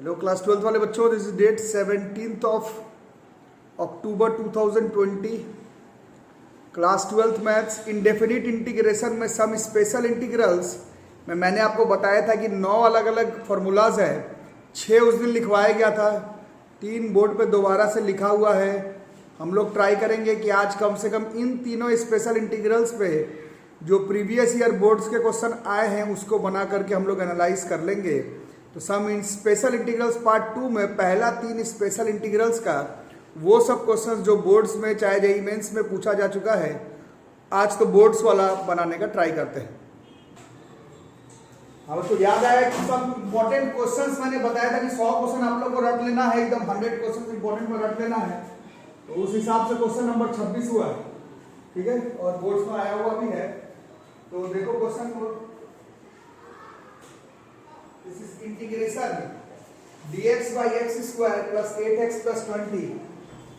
Hello class 12th वाले बच्चों, this is date 17th of October 2020। Class 12th maths indefinite integration में some special integrals में मैंने आपको बताया था कि 9 अलग अलग फार्मूलाज है। 6 उस दिन लिखवाया गया था, 3 बोर्ड पे दोबारा से लिखा हुआ है। हम लोग ट्राई करेंगे कि आज कम से कम इन तीनों स्पेशल इंटीग्रल्स पे जो प्रीवियस ईयर बोर्ड्स के क्वेश्चन आए हैं उसको बना करके हम लोग एनालाइज कर लेंगे। तो सम इन स्पेशल इंटीग्रल्स पार्ट 2 में पहला 3 स्पेशल इंटीग्रल्स का वो सब क्वेश्चंस जो बोर्ड्स में चाहे जेईई मेंस में पूछा जा चुका है, आज तो बोर्ड्स वाला बनाने का ट्राई करते हैं। अब तो याद आया कि सब इंपॉर्टेंट क्वेश्चंस मैंने बताया था कि 100 क्वेश्चन आप लोग को रट लेना है, एकदम 100 क्वेश्चन इंपॉर्टेंट में रट लेना है। तो उस हिसाब से क्वेश्चन नंबर 26 हुआ है, ठीक है, और बोर्ड्स में आया हुआ भी है। तो देखो क्वेश्चन को, this is integration dx by x square plus 8x plus 20।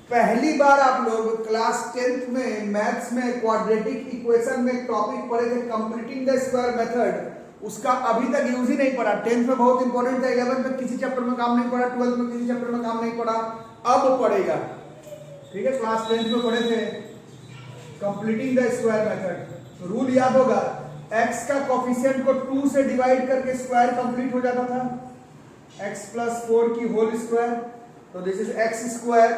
पहली बार आप लोग क्लास 10th में मैथ्स में क्वाड्रेटिक इक्वेशन में एक टॉपिक पढ़े थे कंप्लीटिंग द स्क्वायर मेथड। उसका अभी तक यूज ही नहीं पढ़ा। 10th में बहुत इंपॉर्टेंट था, 11th में किसी चैप्टर में काम नहीं पड़ा, 12th में किसी चैप्टर में काम नहीं पड़ा, अब पढ़ेगा, ठीक है। क्लास 10th में पढ़े थे completing the square method. Rule याद होगा, x का कोफिशिएंट को 2 से डिवाइड करके स्क्वायर कंप्लीट हो जाता था, x प्लस 4 की होल स्क्वायर। तो this is x square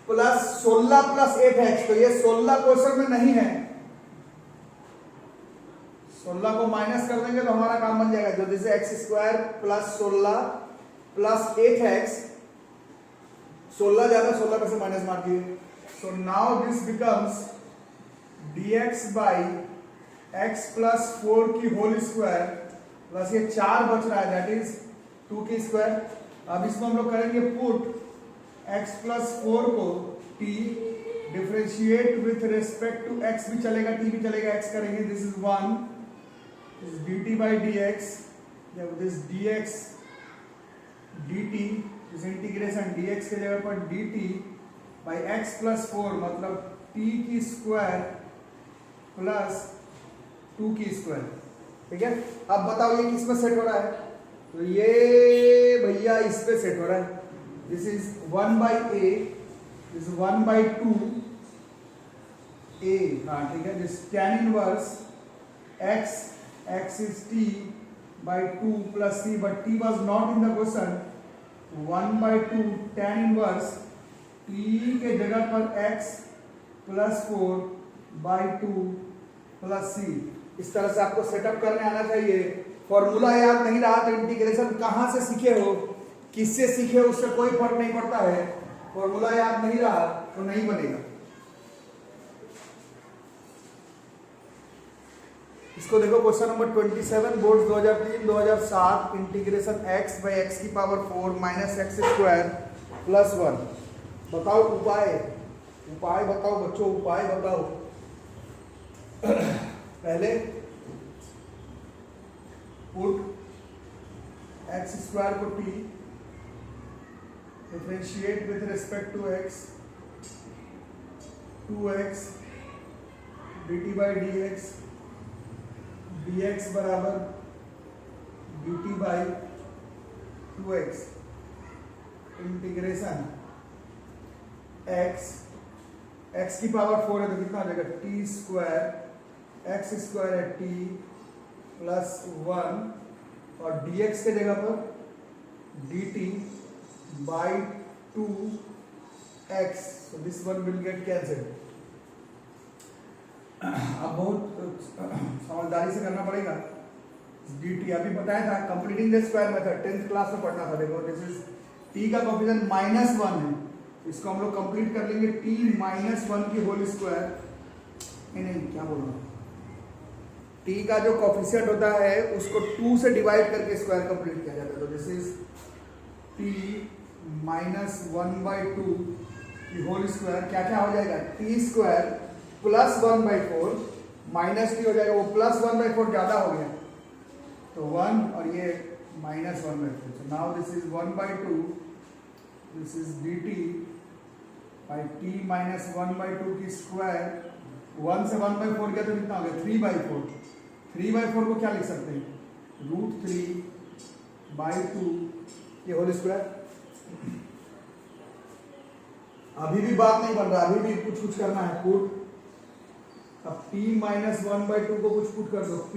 plus 16 plus 8x। तो ये 16 क्वेश्चन में नहीं है, 16 को माइनस कर देंगे तो हमारा काम बन जाएगा। तो this is x square plus 16 plus 8x। 16 ज्यादा 16 में से माइनस मार दिए। So now this becomes dx by x plus 4 की होल स्क्वायर प्लस ये 4 बच रहा है, दैट इज 2 की स्क्वायर। अब इसको हम लोग करेंगे पुट x प्लस 4 को t differentiate with respect to x भी चलेगा, t भी चलेगा, x करेंगे। This is 1 this dt by dx, this dx dt, this integration dx के जगह पर dt बाई x प्लस 4 मतलब t की स्क्वायर प्लस 2 की स्क्वायर, ठीक है। अब बताओ ये किस में सेट हो रहा है? तो ये भैया इस पे सेट हो रहा है। This is 1 by a, this 1 by 2 a, हाँ ठीक है। This tan inverse x, x is t by 2 plus c, but t was not in the question. 1 by 2 tan inverse t के जगह पर x plus 4 by 2 plus c। इस तरह से आपको सेटअप करने आना चाहिए। फॉर्मूला याद नहीं रहा तो इंटीग्रेशन कहां से सीखे हो, किससे सीखे हो, उससे कोई फर्क नहीं पड़ता है। फॉर्मूला याद नहीं रहा तो नहीं बनेगा। इसको देखो question number 27 board 2003-2007। Integration x by x की power 4 minus x square plus 1। बताओ उपाय, उपाय बताओ बच्चों, उपाय बताओ। पहले पुट x स्क्वायर को t differentiate with respect to x 2x dt by dx, dx बराबर dt by 2x integration x की पावर 4 है तो कितना हो जाएगा t स्क्वायर x स्क्वायर है t प्लस 1 और dx के जगह पर dt by 2x। so this one will get cancelled। अब बहुत समझदारी से करना पड़ेगा। dt अभी बताया था completing the square method 10th class में पढ़ना था। देखो दिस इज t का कोफिशिएंट -1 है, इसको हम लोग कंप्लीट कर लेंगे t माइनस 1 की होल स्क्वायर। नहीं क्या बोल रहा हूँ, t का जो कोफिशिएंट होता है उसको 2 से डिवाइड करके स्क्वायर कंप्लीट किया जाता है। तो this is t minus 1 by 2 की होल स्क्वायर। क्या क्या हो जाएगा, t square plus 1 by 4 minus t हो जाएगा, वो प्लस 1 बाई 4 ज्यादा हो गया तो 1 और ये minus 1 by 4। So now this is 1 by 2, this is dt by t minus 1 by 2 की स्क्वायर। 1 से 1 बाई 4 गया तो कितना हो गया 3 बाई 4। 3 बाई 4 को क्या लिख सकते हैं, √3 बाई 2 ये होल स्क्वायर। अभी भी बात नहीं बन रहा, अभी भी कुछ कुछ करना है, पुट। अब p माइनस 1/2 को कुछ पुट कर दो, p,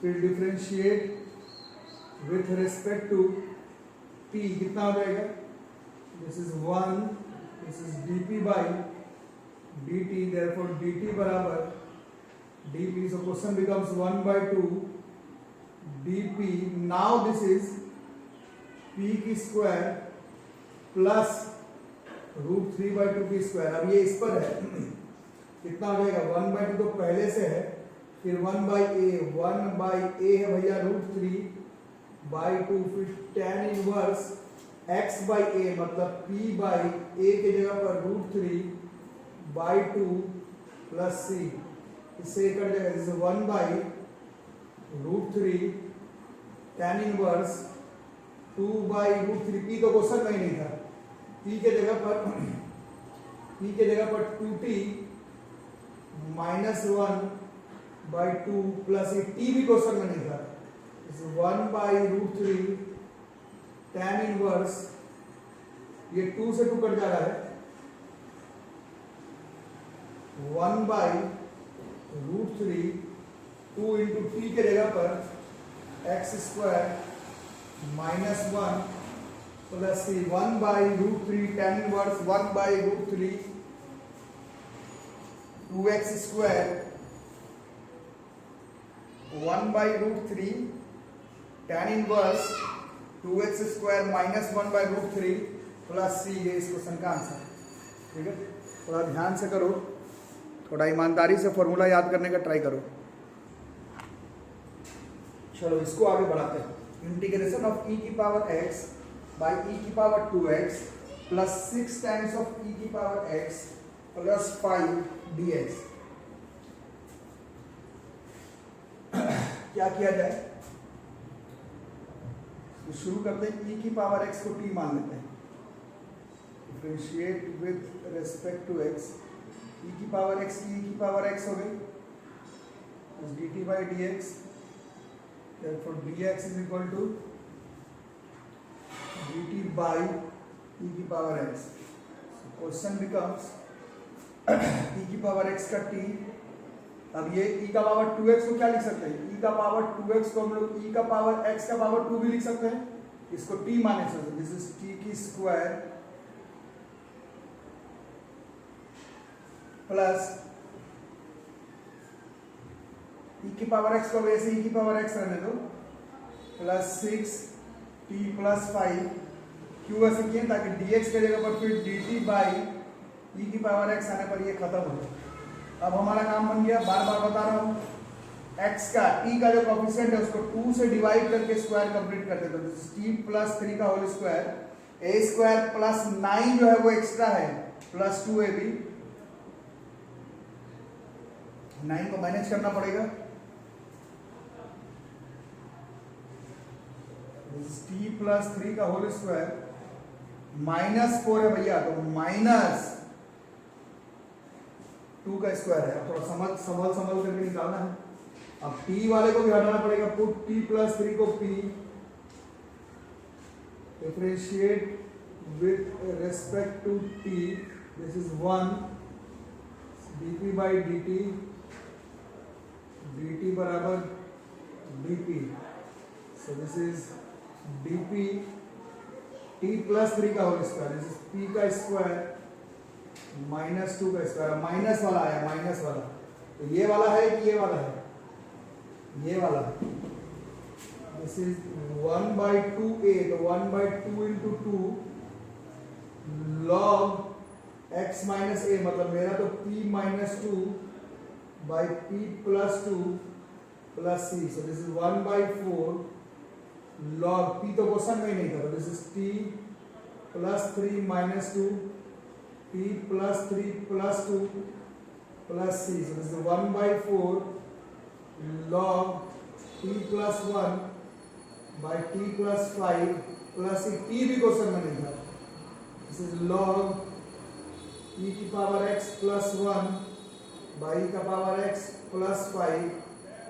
फिर differentiate with respect to t, कितना हो जाएगा? This is 1, this is dp by dt, therefore dt बराबर dp, so question becomes 1/2 dp. now this is p की स्क्वायर प्लस √3/2 की स्क्वायर। अब ये इस पर है, कितना हो जाएगा? 1/2 तो पहले से है, फिर 1/a है भैया √3/2, फिर tan इनवर्स x/a, मतलब p/a की जगह पर √3/2 प्लस c, इससे कट जाएगा, जैसे 1/√3 tan इनवर्स 2/√3, p तो क्वेश्चन में ही नहीं था, p के जगह पर 2t माइनस 1/2 प्लस t भी क्वेश्चन में नहीं था, 1/√3 tan इनवर्स, ये 2 से 2 कट जा रहा है, 1/√3 2 इंटू t के जगह पर x² minus 1 plus c, 1/√3 tan inverse 1/√3 2x², 1/√3 tan inverse 2x² minus 1/√3 plus c, ये इस क्वेश्चन का आंसर। ठीक है, थोड़ा ध्यान से करो, थोड़ा ईमानदारी से फॉर्मूला याद करने का ट्राई करो। चलो इसको आगे बढ़ाते हैं। इंटीग्रेशन ऑफ e की पावर x बाई e की power 2x plus 6 times of e की पावर x प्लस 5 dx। क्या किया जाए? तो शुरू करते हैं, e की पावर x को t मान लेते हैं, differentiate with respect to x, e की पावर x की e की पावर x हो गई, dt by dx, therefore dx is equal to dt by e की power x। so question becomes e की पावर x का t, अब ये e का पावर 2x को क्या लिख सकते हैं? e का पावर 2x को हम लोग e का पावर x का पावर 2 भी लिख सकते हैं, इसको t माने सकते हैं, दिस इज t की स्क्वायर प्लस e की पावर x को वैसे e की पावर x रहने दो, प्लस 6t प्लस 5, क्यों ऐसे किए? ताकि dx के जगह पर फिर dt बाई e की पावर x आने पर ये खत्म हो जाए। अब हमारा काम बन गया, बार बार बता रहा हूँ, x का t का जो कोफिशिएंट है उसको 2 से डिवाइड करके स्क्वायर कंप्लीट कर देते हैं, t प्लस 3 का होल स्क्वायर, a² प्लस 9 जो है वो एक्स्ट्रा है, प्लस 2ab, 9 को मैनेज करना पड़ेगा, t प्लस 3 का होल स्क्वायर माइनस 4 है भैया, तो माइनस 2 का स्क्वायर है। थोड़ा संभल करके निकालना है। अब t वाले को भी हटाना पड़ेगा, पुट t प्लस 3 को p, differentiate with respect to t, this is 1 dp by dt, dt बराबर dp, so this is dp t plus 3 का whole square, this is p का स्क्वायर माइनस 2 का स्क्वायर, माइनस वाला आया, minus वाला, तो ये वाला है कि ये वाला है? ये वाला है, दिस इज 1/2a, तो 1/2 into 2 log x minus a, मतलब मेरा तो p minus 2 by p plus 2 plus c, so this is 1/4 log p तो क्वेश्चन में ही नहीं था, तो this is t plus 3 minus 2 p plus 3 plus 2 plus c, so this is 1/4 log t plus 1 by t plus 5 plus c, t भी question में नहीं था, this is log e की power x plus 1 by e का power x plus 5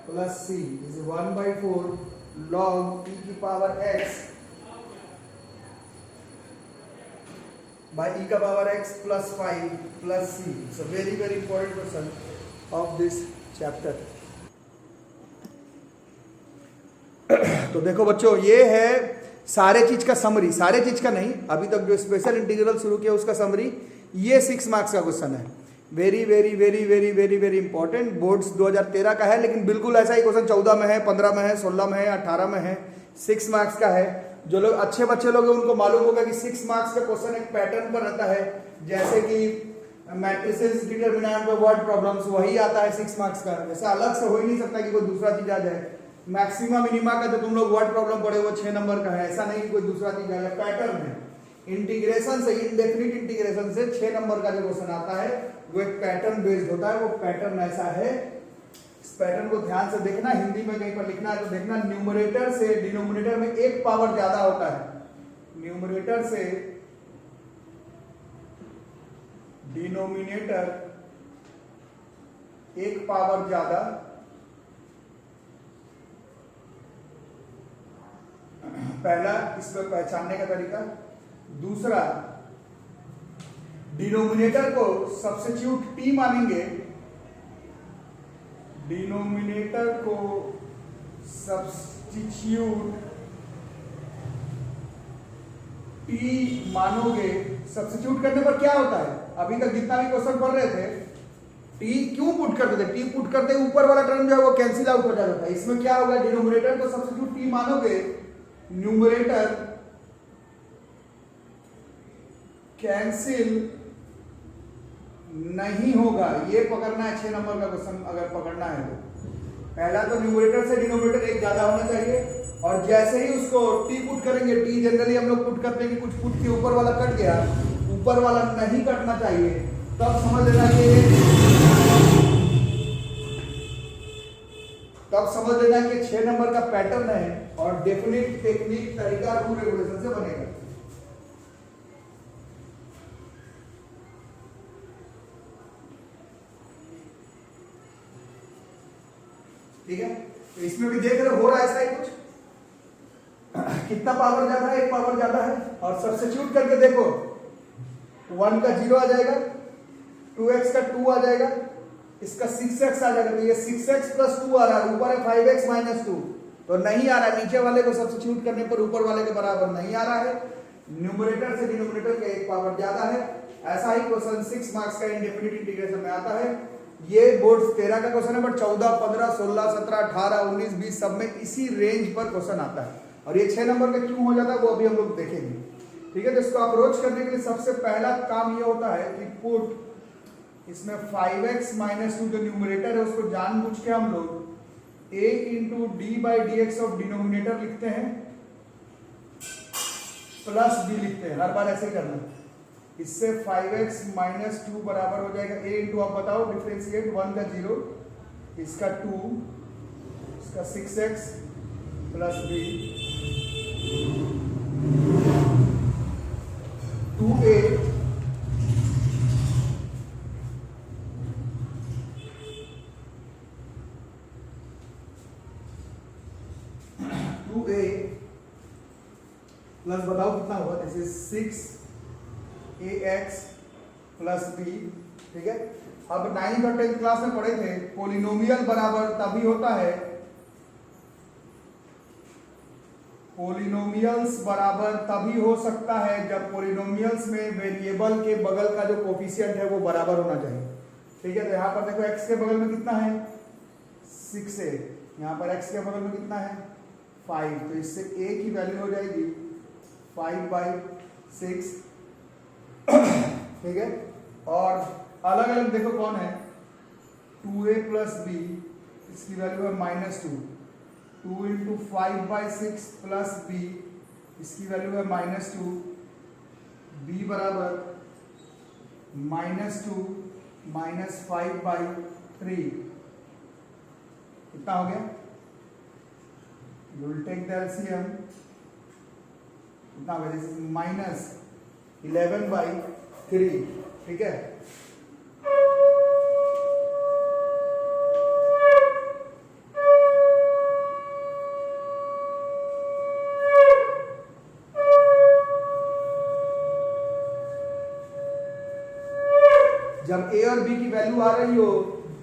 plus c, this is 1/4 log e की power x by e का power x plus 5 plus c. It's a very very important question of this chapter. तो देखो बच्चों, ये है सारे चीज का समरी, सारे चीज का नहीं, अभी तक जो स्पेशल इंटीग्रल शुरू किया उसका समरी। ये 6 मार्क्स का क्वेश्चन है, very very very very very very important. Boards 2013 का है, लेकिन बिल्कुल ऐसा ही क्वेश्चन 14 में है, 15 में है, 16 में है, 18 में है। 6 मार्क्स का है। जो लोग अच्छे बच्चे लोग हैं उनको मालूम होगा कि 6 मार्क्स का क्वेश्चन एक पैटर्न पर रहता है, जैसे कि मैट्रिसेस, डिटरमिनेंट और वर्ड प्रॉब्लम्स, वही आता है 6 मार्क्स का। ऐसा अलग से हो ही नहीं सकता कि कोई दूसरा चीज आ जाए। मैक्सिमम मिनिमा का जो तुम लोग वर्ड प्रॉब्लम पढ़े वो 6 नंबर का है, ऐसा नहीं कि कोई दूसरा चीज आ जाए, पैटर्न है। इंटीग्रेशन से, इनडेफिनिट इंटीग्रेशन से 6 नंबर का जो क्वेश्चन आता है वो एक पैटर्न बेस्ड होता है। वो पैटर्न ऐसा है, इस पैटर्न को ध्यान से देखना, हिंदी में कहीं पर लिखना है तो देखना, न्यूमरेटर से डिनोमिनेटर में एक पावर ज्यादा होता है। न्यूमरेटर से डिनोमिनेटर एक पावर ज्यादा, पहला इसको पहचानने का तरीका। दूसरा, डिनोमिनेटर को सब्स्टिट्यूट टी मानेंगे, डिनोमिनेटर को सब्स्टिट्यूट टी मानोगे। सब्स्टिट्यूट करने पर क्या होता है, अभी तक जितना भी क्वेश्चन पढ़ रहे थे, टी क्यों पुट करते थे, टी पुट करते ऊपर वाला टर्म जो है वो कैंसिल आउट हो जाता है। इसमें क्या होगा, डिनोमिनेटर को सब्स्टिट्यूट टी मानोगे, न्यूमरेटर कैंसिल नहीं होगा। ये पकड़ना है 6 नंबर का क्वेश्चन अगर पकड़ना है तो। पहला तो न्यूमरेटर से डिनोमिनेटर एक ज्यादा होना चाहिए, और जैसे ही उसको टी पुट करेंगे, टी जनरली हम लोग पुट करते हैं कि कुछ पुट के ऊपर वाला कट गया, ऊपर वाला नहीं कटना चाहिए, तब समझ लेना कि 6 नंबर का पैटर्न है और डेफिनेट टेक्निक, तरीका, रूल रेगुलेशन से बनेगा। ठीक है, तो इसमें भी देख रहे हो रहा है ऐसा ही कुछ। कितना पावर ज्यादा है, एक पावर ज्यादा है, और सब्स्टिट्यूट करके देखो, 1 का 0 आ जाएगा, 2x का 2 आ जाएगा, इसका 6x आ जाएगा। तो ये 6x प्लस 2 आ रहा है, ऊपर है 5x माइनस 2, तो नहीं आ रहा है। नीचे वाले को सब्स्टिट्यूट करने पर ऊपर वाले के बराबर नहीं आ रहा है। न्यूमरेटर से डिनोमिनेटर का एक पावर ज्यादा है। ऐसा ही क्वेश्चन 6 मार्क्स का इंडेफिनिट इंटीग्रेशन में आता है। ये बोर्ड 13 का क्वेश्चन है, बट 14, 15, 16, 17, 18, 19, 20 सब में इसी रेंज पर क्वेश्चन आता है। और ये 6 नंबर का क्यों हो जाता है वो अभी हम लोग देखेंगे। ठीक है, तो इसको अप्रोच करने के लिए सबसे पहला काम ये होता है कि पुट इसमें 5x माइनस 2 जो न्यूमरेटर है उसको जानबूझ के हम लोग a into D by D x of denominator लिखते हैं, प्लस b लिखते हैं, हर बार ऐसे करना। इससे 5x माइनस 2 बराबर हो जाएगा a इंटू, आप बताओ डिफ्रेंशिएट, 1 का 0, इसका 2, इसका 6x plus b, 2a plus बताओ कितना होगा, this is 6ax plus b। ठीक है, अब 9th और 10th क्लास में पढ़े थे, पोलिनोमियल बराबर तभी होता है, पोलिनोमियल्स बराबर तभी हो सकता है जब पोलिनोमियल्स में वेरिएबल के बगल का जो कोफिशिएंट है वो बराबर होना चाहिए। ठीक है, तो यहाँ पर देखो x के बगल में कितना है, 6a, यहाँ पर x के बगल में कितना है, 5, तो इससे a की वैल्यू हो जाएगी 5/6। ठीक है, और अलग अलग देखो कौन है, 2a प्लस b, इसकी वैल्यू है -2, 2 इंटू 5/6 प्लस b, इसकी वैल्यू है -2, b बराबर -2 माइनस 5/3, कितना हो गया, you will take the LCM, कितना होगा, दिस इज -11/3। ठीक है, ए और बी की वैल्यू आ रही हो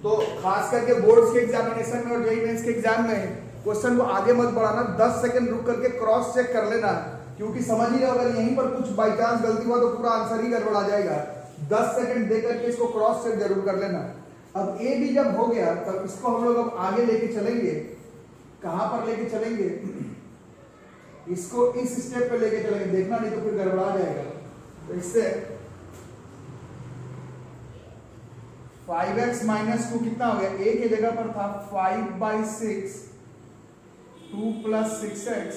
तो खास करके बोर्ड्स के एग्जामिनेशन में और जेईई मेंस के एग्जाम में क्वेश्चन को आगे मत बढ़ाना, 10 सेकंड रुक करके क्रॉस चेक कर लेना, क्योंकि समझ ही रहे हो अगर यहीं पर कुछ बाई चांस गलती हुआ तो पूरा आंसर ही गड़बड़ा जाएगा। 10 सेकंड दे करके इसको क्रॉस चेक जरूर कर लेना। अब ए बी जब हो गया तब इसको हम लोग अब आगे लेके चलेंगे। कहां पर लेके चलेंगे? इसको इस स्टेप पे लेके चलेंगे, देखना नहीं तो फिर गड़बड़ा जाएगा। तो इससे 5x माइनस 2 कितना हो गया? a के जगह पर था 5/6 2 प्लस 6x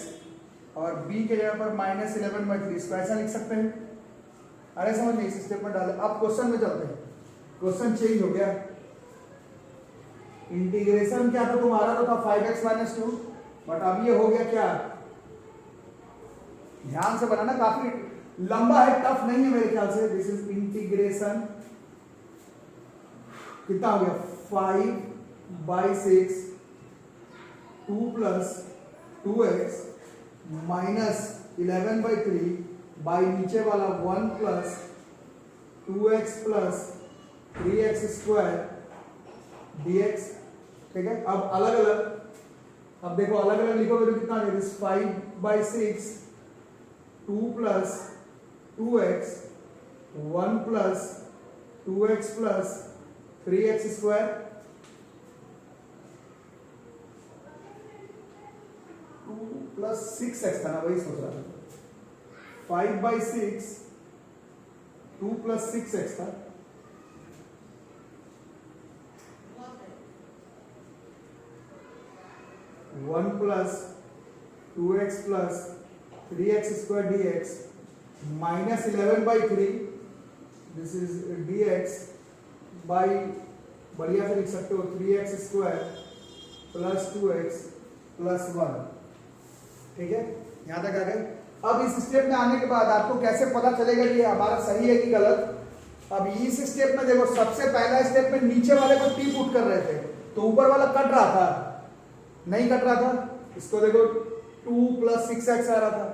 और b के जगह पर माइनस 11/3। इसको ऐसा लिख सकते हैं। अरे समझ नहीं, इस स्टेप में डाले। अब क्वेश्चन में चलते हैं। क्वेश्चन चेंज हो गया। इंटीग्रेशन क्या था तुम्हारा? तो था 5x माइनस 2, बट अब ये हो गया क्या? ध्यान से बनाना, काफी लंबा है, टफ नहीं है मेरे ख्याल से। दिस इज इंटीग्रेशन कितना हो गया? 5/6 2 प्लस 2x माइनस 11/3 बाई नीचे वाला 1 plus 2x plus 3x square dx। ठीक है, अब अलग अलग, अब देखो अलग अलग लिखोगे तो कितना है? 5/6 2 plus 2x 1 plus 2x plus 3x square 2 plus 6x था ना, वही सोच रहा था। 5/6 2 प्लस 6x था। One plus 2x plus 3x square dx minus 11/3 this is dx by, बढ़िया से लिख सकते हो, 3x square plus 2x plus 1। ठीक है, यहां तक आ गए। अब इस स्टेप में आने के बाद आपको कैसे पता चलेगा कि हमारा सही है कि गलत? अब इस स्टेप में देखो, सबसे पहला स्टेप में नीचे वाले को टी पुट कर रहे थे तो ऊपर वाला कट रहा था, नहीं कट रहा था। इसको देखो 2 प्लस 6x आ रहा था।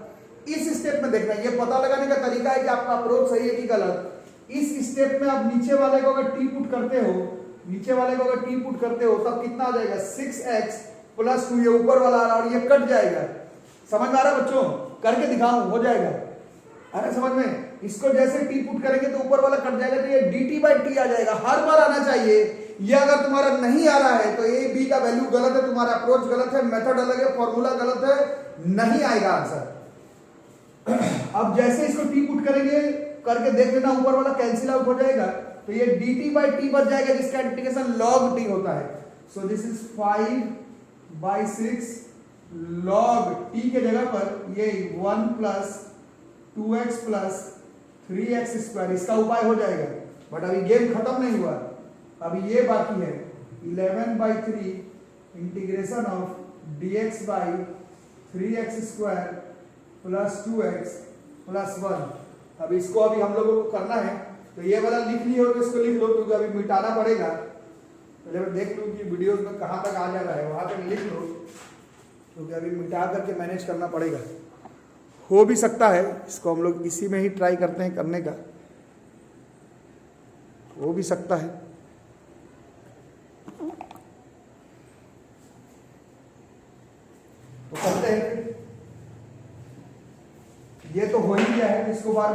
इस स्टेप में देखना, ये पता लगाने का तरीका है कि आपका अप्रोच सही है कि गलत। इस स्टेप में आप नीचे वाले को अगर टी पुट करते हो, नीचे वाले को अगर टी पुट करते हो तब कितना आ जाएगा? 6x प्लस 2, ये ऊपर वाला आ रहा और ये कट जाएगा। समझ में आ रहा है बच्चों? करके दिखाऊं, हो जाएगा। अरे समझ में, इसको जैसे टी पुट करेंगे तो ऊपर वाला कट जाएगा, तो ये dt/t आ जाएगा। हर बार आना चाहिए। ये अगर तुम्हारा नहीं आ रहा है तो ए बी का वैल्यू गलत है, तुम्हारा अप्रोच गलत है, मेथड अलग है, फॉर्मूला गलत है, नहीं आएगा आंसर। अब जैसे इसको टी पुट करेंगे, करके देख लेना, ऊपर वाला कैंसिल आउट हो जाएगा तो ये dt/t बच जाएगा, जिसका इंटीग्रेशन log t होता है। So this is 5/6 log t के जगह पर ये 1 plus 2x plus 3x square, इसका उपाय हो जाएगा। बट अभी गेम खत्म नहीं हुआ, अभी ये बाकी है। 11/3 integration of dx by 3x square plus 2x plus 1। अब इसको अभी हम लोगों को करना है, तो ये वाला लिख लियो तो इसको लिख लो, क्योंकि अभी मिटाना पड़ेगा। पहले मैं देख लूँ कि वीडियोस में कहाँ तक आ जा रहा है, वहाँ तक लिख लो, क्योंकि अभी मिटा करके मैनेज करना पड़ेगा। हो भी सकता है इसको हम लोग इसी में ही ट्राई करते हैं करने का, हो भी सकता है। तो करते हैं। ये तो हो ही गया है, इसको बार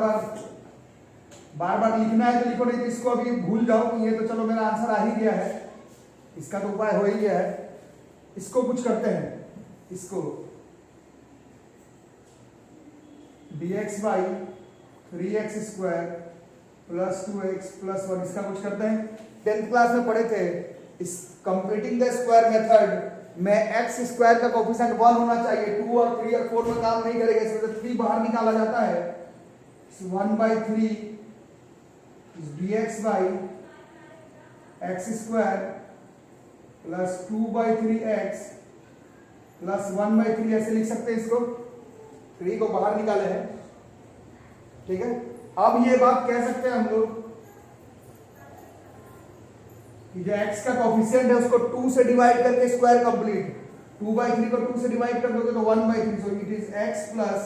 बार लिखना है तो लिखो, नहीं तो इसको अभी भूल जाओ कि ये तो चलो मेरा आंसर आ ही गया है, इसका तो उपाय हो ही गया है। इसको कुछ करते हैं, इसको dx by 3x square plus 2x plus 1, इसका कुछ करते हैं। 10th क्लास में पढ़े थे, इस कंप्लीटिंग द स्क्वायर मेथड में x स्क्वायर का कोफिशिएंट 1 होना चाहिए। 2 और 3 और 4 में काम नहीं करेगा, इसमें 3 बाहर निकाला जाता है। 1/3 dx by x square plus 2/3x plus 1/3, ऐसे लिख सकते हैं इसको। 3 को बाहर निकाले हैं, ठीक है। अब ये बात कह सकते हैं हम लोग कि जो x का कोफिशिएंट है उसको 2 से डिवाइड करके स्क्वायर कंप्लीट, 2/3 को 2 से डिवाइड कर दोगे तो 1/3, so it is x plus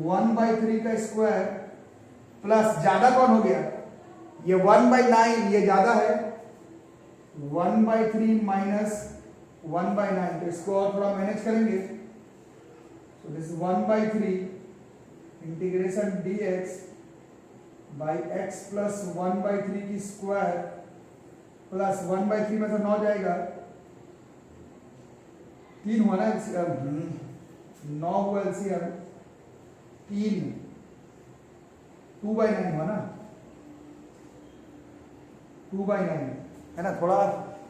1/3 का स्क्वायर प्लस, ज्यादा कौन हो गया? ये 1/9 ये ज्यादा है, 1/3 माइनस 1/9, तो इसको और थोड़ा मैनेज करेंगे। So this 1/3 integration dx by x plus 1/3 की स्क्वायर प्लस 1/3 में से 9 जाएगा, 3 हुआ ना एलसीएम, 9 हुआ एलसीएम, 3 2/9 हुआ ना, 2/9 है ना, थोड़ा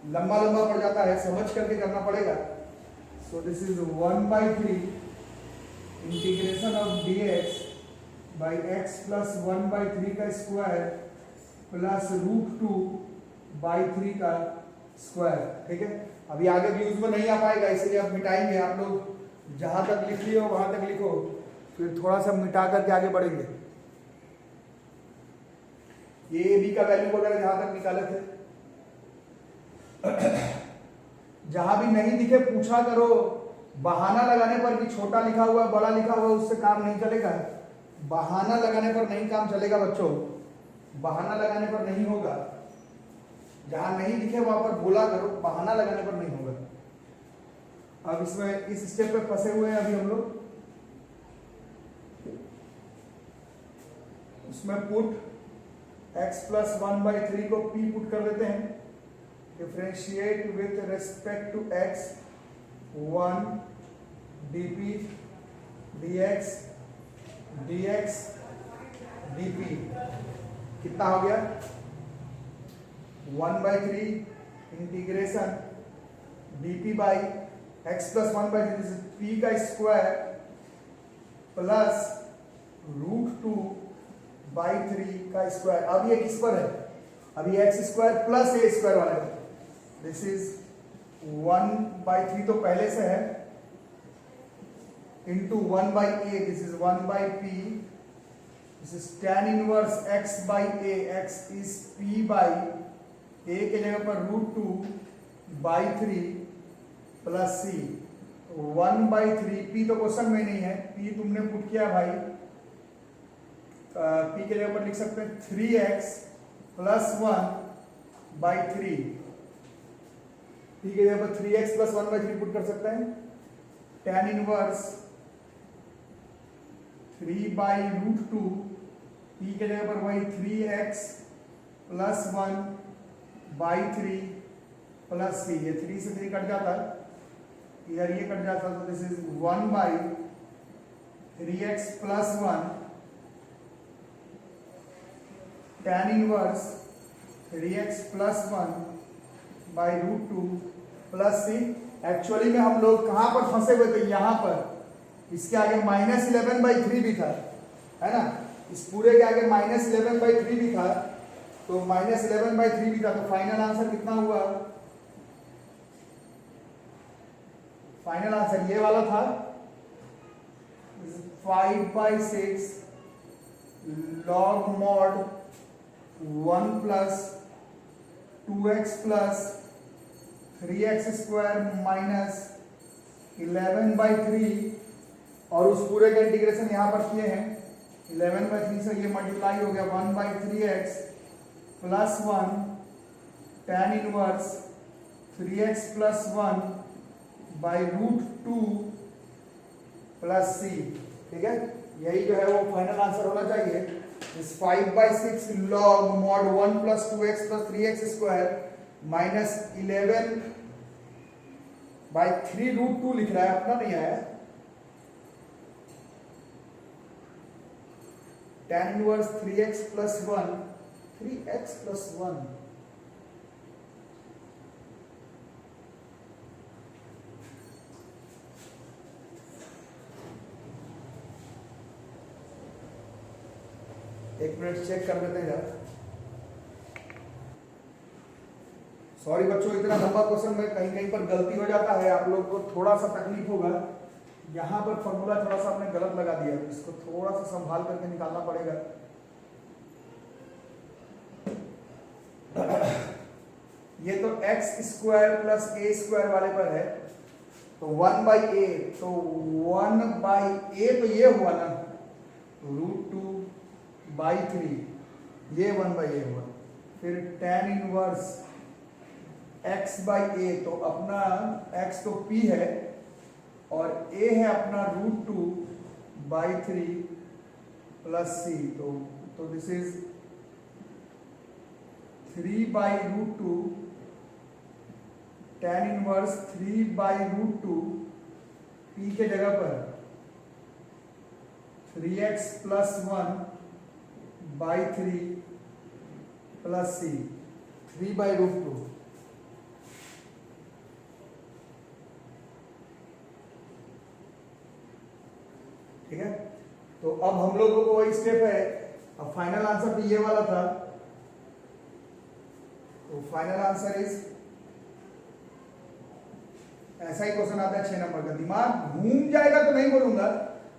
लंबा लंबा पड़ जाता है, समझ करके करना पड़ेगा। So this is 1/3 integration of dx by x plus 1/3 का स्क्वायर प्लस √2/3 का स्क्वायर। ठीक है, अभी आगे भी यूज में नहीं आ पाएगा, इसलिए अब मिटाएंगे। आप लोग जहां तक लिख लियो वहां तक लिखो, फिर थोड़ा सा मिटा करके आगे बढ़ेंगे। ये बी का वैल्यू वगैरह जहां तक निकाले थे, जहां भी नहीं दिखे पूछा करो। बहाना लगाने पर भी छोटा लिखा हुआ बड़ा लिखा हुआ उससे काम नहीं चलेगा। बहाना लगाने पर नहीं काम चलेगा बच्चों, बहाना लगाने पर नहीं होगा। जहां नहीं दिखे वहां पर बोला करो, बहाना लगाने पर नहीं होगा। अब इसमें इस स्टेप पे फंसे हुए हैं अभी हम लोग। उसमें पुट x प्लस 1/3 को p पुट कर देते हैं, differentiate with respect to x 1 dp dx dx dp कितना हो गया, 1/3 integration dp by x plus 1/3 p का स्क्वायर प्लस √2/3 का स्क्वायर। अब ये किस पर है, अभी x square plus a square वाले पर। दिस इज 1/3 तो पहले से है, into 1/a, this is 1/p, this is tan inverse x by a, x is p by a के जगह पर √2/3 प्लस c, 1/3, p तो क्वेश्चन में नहीं है, p तुमने पुट किया भाई, p के जगह पर लिख सकते हैं 3x प्लस 1/3, p के जगह पर 3x प्लस 1/3 पुट कर सकते हैं। tan इनवर्स 3/√2, p के जगह पर वही 3x प्लस 1/3 प्लस c, ये 3 से 3 कट जाता, इधर ये कट जाता, तो this is 1/3x plus 1 tan inverse 3x plus 1/√2 plus c। Actually में हम लोग कहां पर फंसे हुए थे, यहां पर, इसके आगे -11/3 भी था, है ना, इस पूरे के आगे -11/3 भी था, तो -11/3 भी था, तो फाइनल आंसर कितना हुआ, फाइनल आंसर ये वाला था, 5/6 log mod 1 plus 2x plus 3x square minus 11/3, और उस पूरे का इंटीग्रेशन यहां पर किए हैं, 11/3 से ये मल्टीप्लाई हो गया 1/3x plus 1 tan inverse 3x plus 1/√2 plus c। ठीक है, यही जो है वो फाइनल आंसर होना चाहिए। इस 5/6 log mod 1 plus 2x plus 3x square minus 11/3√2 लिख रहा है, अपना नहीं आया। tan inverse 3x plus 1, 3x plus 1, एक मिनट चेक कर लेते हैं यार। सॉरी बच्चों, इतना लंबा क्वेश्चन में कहीं कहीं पर गलती हो जाता है, आप लोग को थोड़ा सा तकलीफ होगा। यहाँ पर फॉर्मूला थोड़ा सा आपने गलत लगा दिया, इसको थोड़ा सा संभाल करके निकालना पड़ेगा। ये तो x square plus a square वाले पर है, तो 1/a, तो 1/a तो ये हुआ ना, √2/3, ये 1/a हुआ, फिर tan इनवर्स x बाई ए, तो अपना x तो p है और a है अपना √2/3 प्लस c, तो this is 3/√2 tan inverse 3/√2 p के जगह पर 3x + 1/3 प्लस c, 3/√2। ठीक है, तो अब हम लोगों को वही स्टेप है। अब फाइनल आंसर भी ये वाला था, तो फाइनल आंसर इज ऐसा ही क्वेश्चन आता है 6 नंबर का। दिमाग घूम जाएगा तो नहीं बोलूंगा,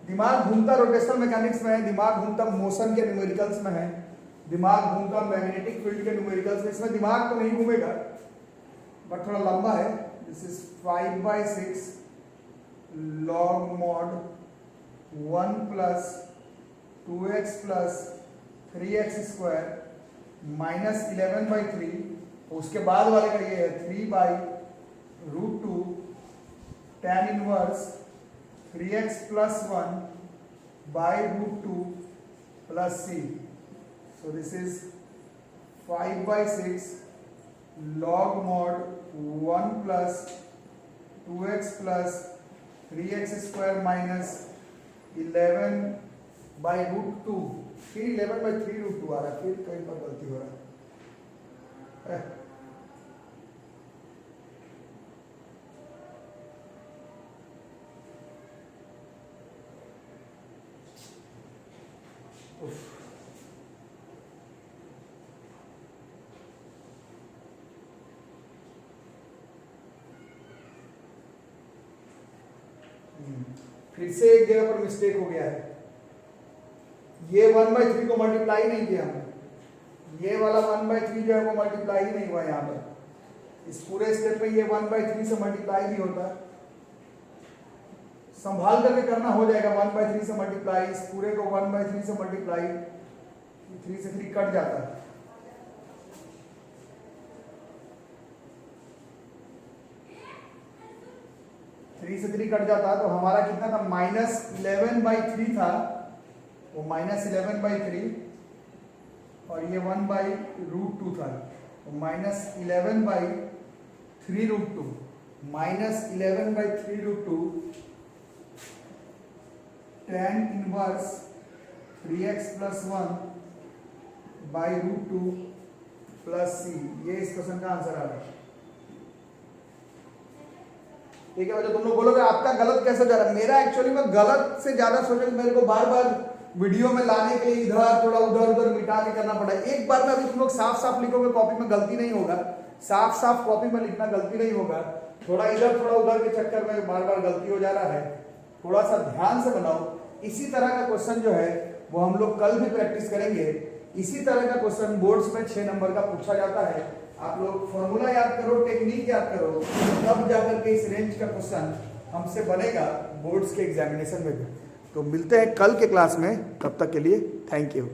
दिमाग घूमता रोटेशनल मैकेनिक्स में है, दिमाग घूमता मोशन के न्यूमेरिकल्स में है, दिमाग घूमता मैग्नेटिक फील्ड के न्यूमेरिकल्स में, इसमें दिमाग तो नहीं घूमेगा बट थोड़ा लंबा है। This is 5/6 log mod 1 + 2x + 3x² - 11/3, उसके बाद वाले का ये है 3/√2 tan inverse 3x + 1/√2 plus c। So this is 5/6 log mod 1 + 2x + 3x² - 11/√2, फिर 11/3√2 आ रहा है, फिर कहीं पर गलती हो रहा है। फिर से एक जगह पर मिस्टेक हो गया है, ये 1/3 को मल्टीप्लाई नहीं किया हमने, ये वाला 1/3 जो है वो मल्टीप्लाई ही नहीं हुआ यहाँ पर। इस पूरे स्टेप में ये 1/3 से मल्टीप्लाई भी होता है, संभाल करके करना हो जाएगा। 1/3 से मल्टीप्लाई, इस पूरे को 1/3 से मल्टीप्लाई, 3 से 3 कट जाता है। से 3 कट जाता तो हमारा कितना था, -11/3 था, वो -11/3 और ये 1/√2 था, तो -11/3√2, -11/3√2 tan inverse 3x + 1/√2 plus c, ये इस क्वेश्चन का आंसर आ रहा है। ठीक है, जो तुम लोग बोलोगे आपका गलत कैसे जा रहा है, मेरा एक्चुअली में गलत से ज्यादा सोचा कि मेरे को बार बार वीडियो में लाने के लिए इधर थोड़ा उधर मिटा के करना पड़ा। एक बार में अभी तुम लोग साफ साफ लिखोगे, कॉपी में गलती नहीं होगा, साफ साफ कॉपी में लिखना गलती नहीं होगा, थोड़ा इधर थोड़ा उधर के चक्कर में बार बार गलती हो जा रहा है, थोड़ा सा ध्यान से बनाओ। इसी तरह का क्वेश्चन जो है वो हम लोग कल भी प्रैक्टिस करेंगे। इसी तरह का क्वेश्चन बोर्ड्स में 6 नंबर का पूछा जाता है। आप लोग फॉर्मूला याद करो, टेक्निक याद करो, तब जाकर के इस रेंज का क्वेश्चन हमसे बनेगा बोर्ड्स के एग्जामिनेशन में भी। तो मिलते हैं कल के क्लास में, तब तक के लिए थैंक यू।